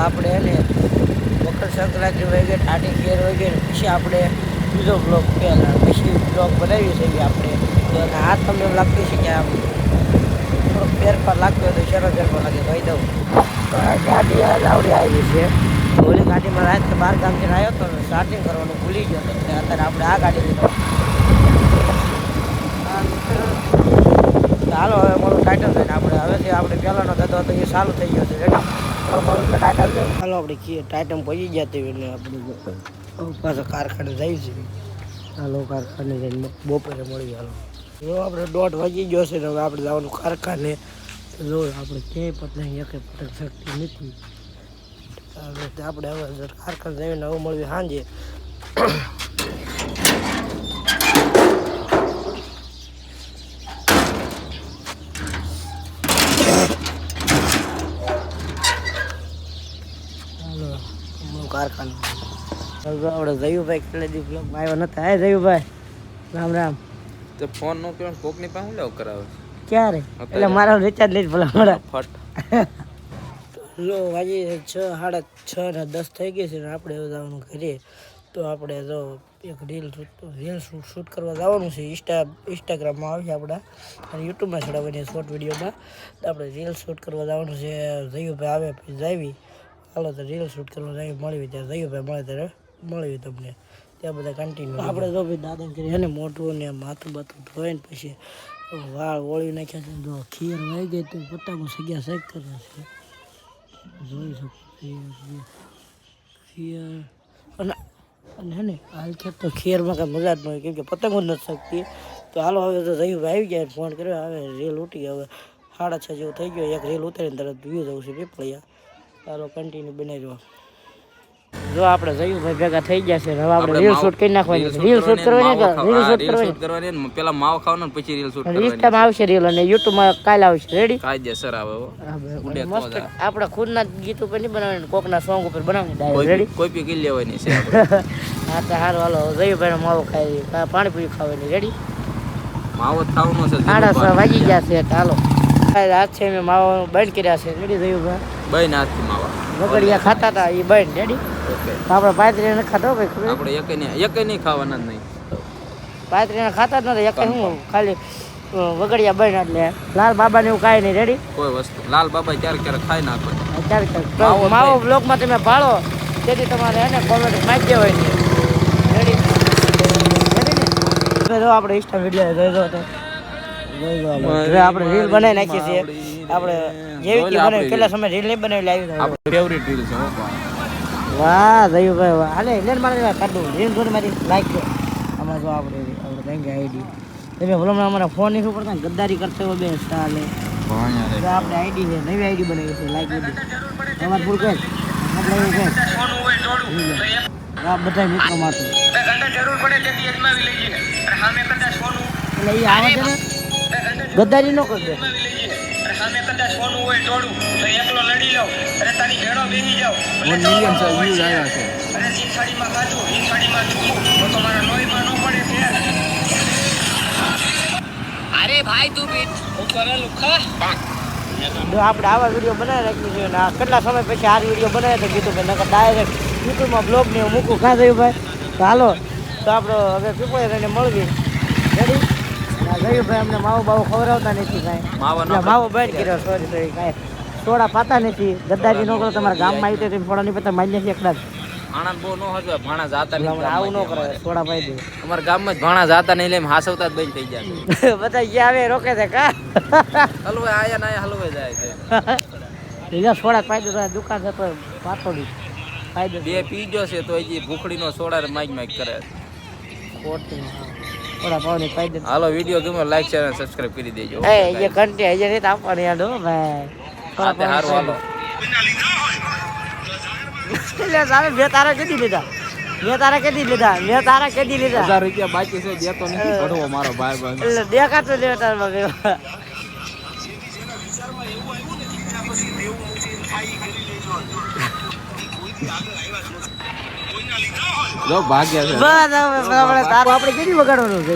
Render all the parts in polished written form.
આપણે એને મકર સંક્રાંતિ વગેરે ટાટી ખેર વગેરે પછી આપણે બીજો બ્લોગ પહેલાં પછી બ્લોગ બનાવી શકીએ આપણે. તો આ તમને એમ લાગતું છે કે આમ થોડોક ફેરફાર લાગતો હોય તો શેનો ફેરફાર લાગે કહી દઉં. તો આ ગાડી લાવડી આવી છે. ઓલી ગાડીમાં રાત્રે 12 ગામથી આવ્યો હતો ને સ્ટાર્ટિંગ કરવાનું ભૂલી ગયો હતો એટલે અત્યારે આપણે આ ગાડી લીધો. ચાલો હવે મારું ટાઇટલ થઈને હવેથી આપણે પહેલાંનો ધંધો હતો એ ચાલુ થઈ ગયો છે. ચાલો આપણે ટાઇટમ પહોંચી ગયા હતી એટલે આપણે પાછો કારખાને જાય છે. ચાલો કારખાને જઈને બપોરે મળી હાલો. જો આપણે 1:30 વાગી ગયો છે ને હવે આપણે જવાનું કારખાને. જો આપણે ક્યાંય પતંગ એકે પતંગ શકતી નથી. આપણે હવે કારખાને જઈને હવે મળવી સાંજે. કારખાનું આપણે જયુભાઈ કેટલા દિવસ આવ્યો નતા. હે જયુભાઈ રામ રામ. તો ફોન નો કર્યો કોકની પાસે લેવ કરાવે ક્યારે એટલે મારા રિચાર્જ લઈ ભલા મારા ફટ. લો વાજી 6, 6:30 ને 10 થઈ ગઈ છે ને આપણે હવે જવાનું ઘરે. તો આપણે જો એક રીલ શૂટ કરવા જવાનું છે. ઇન્સ્ટાગ્રામમાં આવશે આપણા અને યુટ્યુબમાં ચડાવવાની શોર્ટ વિડીયોમાં. તો આપણે રીલ શૂટ કરવા જવાનું છે. જયુભાઈ આવે પછી જાવી હાલો તો રીલ શૂટ કરવા જાય મળવી ત્યારે જયુભાઈ મળે ત્યારે મળવી તમને ત્યાં બધા કન્ટિન્યુ. આપણે જો ભાઈ દાદા કરી એને મોઢું ને માથું બાથું ધોઈને પછી વાળ ઓળી નાખ્યા છે. જો ખીર વહી ગઈ તો પત્તાકો સગ્યા શેક કરે છે જોઈ શકો. ખીર અને હે ને હાલ ખેત તો ખીરમાં કાંઈ મજા જ ન હોય કેમ કે પતંગો જ નથી શકતી. તો હાલો હવે તો જયુભાઈ આવી ગયા ફોન કર્યો હવે રેલ ઉઠી હવે 6:30 જેવું થઈ ગયો. એક રેલ ઉતારીને તરત વ્યૂ જવું છે પીપળિયા. ચાલો કન્ટિન્યુ બનાવી જો આપણે જયુભાઈ ભેગા થઈ ગયા છે. હવે આપણે રીલ શૂટ કરી નાખવાની. રીલ શૂટ કરવાની કે રીલ શૂટ કરવાની પેલા માવ ખાવાનું પછી રીલ શૂટ કરવાની. ઇન્સ્ટામાં આવશે રીલ અને યુટ્યુબમાં કાલે આવશે. રેડી કાયદેસર આવે મસ્ત. આપણે ખુદના ગીત ઉપર નહીં બનાવવાની કોકના સોંગ ઉપર બનાવવાની. રેડી કોઈ પી કરી લેવાની છે. હા તો હારું હાલો જયુભાઈ માવો ખાઈ પાણીપુરી ખાવાની. રેડી માવો ખાવાનો છે. 6:30 વાગી ગયા છે. હાલો આજ છે મેં માવો બંધ કર્યા છે. રેડી જયુભાઈ બઈ નાથી માવા વગડિયા ખાતા હતા એ બંધ. રેડી આપણે પાત્રીને ખાતા ભાઈ ખબર આપણે એકે નહીં ખાવાના જ નહીં. પાત્રીને ખાતા જ નથી એક હું ખાલી વગડિયા બંધ એટલે લાલ બાબા ને એવું કાંઈ નહીં. રેડી કોઈ વસ્તુ લાલ બાબા ક્યારેક ખાઈ નાખો. ક્યારેક માવો બ્લોગમાં તમે ભાળો તેથી તમારે એને કોમેન્ટ માગી દેવાય. રેડી રેડી ને જો આપણે ઇન્સ્ટા વિડીયો જોઈ તો આપણે રીલ બનાવી નાખીએ છીએ. આપણે જેવી કે બને કેટલા સમય રીલ નહીં બનાવી લાવી આપણી ફેવરિટ રીલ છે. વાહ જયુભાઈ વાહ. હાલે લેન મારે કાઢું રીલ જોઈને મારી લાઈક છે. આમાં જો આપણે કંઈ આઈડી તમે ભલો અમારા ફોન નહીં પડતા ગદ્દારી કરતા હોય બે ચાલે. આપણે આઈડી છે નવી આઈડી બનાવી છે લાઈક આઈડી તમારે પૂરું કહે આપણે એવું કહે બધા મિત્રો માટે એટલે એ આવે છે ને ગદ્દારી ન કરશે. અરે ભાઈ તું બીટ કરે લુખા. આપણે આવા વિડીયો બનાવી રાખ્યું છે અને કેટલા સમય પછી આ વિડીયો બનાવ્યા તો કીધું કે નકર ડાયરેક્ટ યુટ્યુબમાં બ્લોગ ને હું મૂકું કાં થયું ભાઈ. તો હાલો તો આપણે હવે પીપળે રહીને મળવી. રેડી જયુભાઈ અમને માવો બાવો ખવડાવતા નથી કાંઈ. માવો બંધ કર્યો. સોરી કાંઈ સોડા પાતા નથી. ગદ્દારી ન કરો. તમારા ગામમાં આવી તો સોડા નહીં પતા માન્ય છે એકલા જ. આણંદ બહુ ન હજુ ભાણા જાતા નહીં. આવું ન કરે સોડા પાઈ દે. અમારા ગામમાં જ ભાણા જાતા નહીં એટલે હાસવતા જ બંધ થઈ જાય. બધા જ્યાં આવે રોકે છે કા હલવે આયા ના હલવે જાય છે. લીલા સોડા પાઈ દે દુકાન છે તો પાતોડી પાઈ દે. બે પીજો છે તો હજી ભૂખડીનો સોડા માગ કરે. ખોટી સોડા પાવની પાઈ દે. હાલો વિડીયો ગમે લાઈક શેર અને સબસ્ક્રાઇબ કરી દેજો. એ ઘંટી હજી નહીં આપવાની યાદ હો ભાઈ. સારું હાલો એટલે સામે બે તારા કેદી લીધા. મેં તારા કેદી લીધા. 1000 રૂપિયા બાકી છે દેતો નથી ભરવો મારો ભાઈ બંધ. એટલે દેખાતો લે તારા બાબે. જો ભાગ્યા છે. બસ હવે આપણે કેટલી વગાડવાનું છે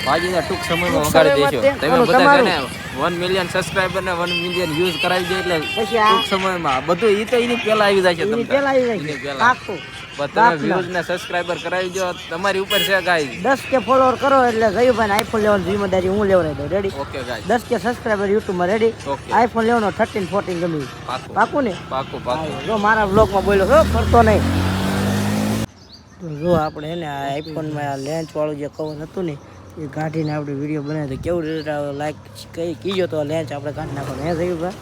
ભાજી ટૂંક સમયમાં વગાડી દેજો. તમે બધા 1 મિલિયન સબસ્ક્રાઇબર ને 1 મિલિયન વ્યૂઝ કરાવી દે એટલે પછી આ ટૂંક સમયમાં બધું ઈ તો એની પહેલા આવી જાય છે એની તમને પેલા આવી એની જાય પહેલા. પાકું બસ તમે વ્યૂઝ ને સબસ્ક્રાઇબર કરાવી દો તમારી ઉપર છે ગાઈઝ. 10 કે ફોલોવર કરો એટલે ગયુભાઈ આઈફોન લેવાની જિમ્મેદારી હું લેવડાવી દઉં રેડી ઓકે ગાઈઝ 10 કે સબસ્ક્રાઇબર યુટ્યુબમાં રેડી ઓકે આઈફોન લેવાનો 13 14 ગમી પાકું પાકું ને પાકું પાકું. જો મારા બ્લોગમાં બોલ્યો છો કરતો નહીં તો જો આપણે એને આ આઈફોનમાં આ લેન્સ વાળું જે કવર હતું ને એ કાઢીને આપણે વિડીયો બનાવ્યો તો કેવું રિઝલ્ટ લાઈક કીજો તો લેન્ચ આપણે કાઢી નાખવાનું હે થયું ભાઈ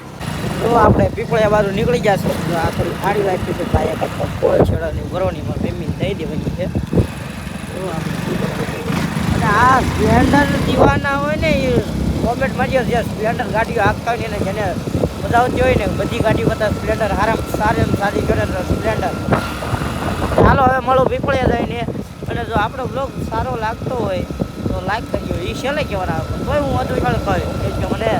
તો આપણે પીપળિયા બાજુ નીકળી જશે તો આ થોડી સારી લાઈફ છે ભાઈ એક છેડાની ભરવાની પણ પેમેન્ટ દઈ દેવાની છે તો આપણે અને આ સ્પ્લેન્ડર દીવાના હોય ને એ કોમેન્ટ મારી જે સ્પ્લેન્ડર ગાડીઓ હાંકતા હોય ને એને જેને મજા આવતી હોય ને બધી ગાડીઓ કરતાં સ્પ્લેન્ડર સારી કરે સ્પ્લેન્ડર ચાલો હવે મળો પીપળિયા જઈને અને જો આપણો બ્લોગ સારો લાગતો હોય તો લાઈક કરજો એ છેલ્લે કહેવાના તોય હું વધુ ખાલી કહ્યું કે મને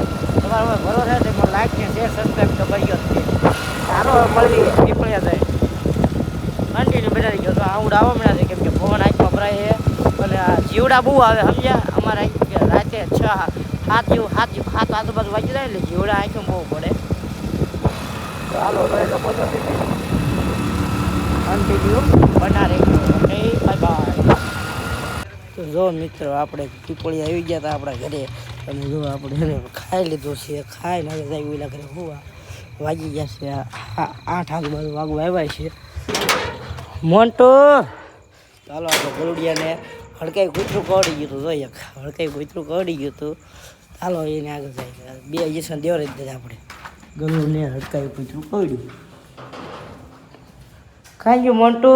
તમારો ભરોસો છે તો મને લાઈક ને શેર સબસ્ક્રાઈબ તો કરી જ છે ચાલો હવે મળી પીપળિયા જાય કન્ટિન્યુ બનાવી ગયો તો આવડ આવવા મળ્યા છે કેમ કે ફોન આંખમાં ભરાય છે અને આ જીવડા બહુ આવે સમજ્યા અમારે રાતે 6 7 આજુબાજુ વાગી જાય એટલે જીવડા આંખમાં બહુ પડે ચાલો કન્ટિન્યુ બના રહેજો ઓકે બાય બાય તો જો મિત્રો આપણે પીપળી આવી ગયા હતા આપણા ઘરે અને જો આપણે એને ખાઈ લીધું છે ખાઈને હવે જાય ઓલા ઘરે હોવા વાગી ગયા છે 8 આજુબાજુ વાગવા આવ્યા છે મોન્ટો ચાલો આપણે ગરુડિયાને હડકાઈ કૂતરું કવડી ગયું હતું જોઈએ હડકાઈ કૂતરું કવડી ગયું હતું ચાલો એને આગળ જાય 2 ઇન્જેક્શન દેવડાવી દીધા આપણે ગરુડને હડકાઈ કૂતરું કવડ્યું ખાઈ ગયું મોન્ટુ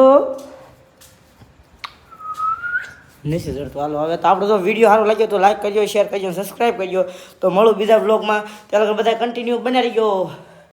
નથી ચડતું હાલો હવે તો આપણે જો વિડીયો સારો લાગ્યો તો લાઈક કરજો શેર કરજો સબસ્ક્રાઈબ કરજો તો મળું બીજા બ્લોગમાં ત્યારે બધા કન્ટિન્યુ બનાવી ગયો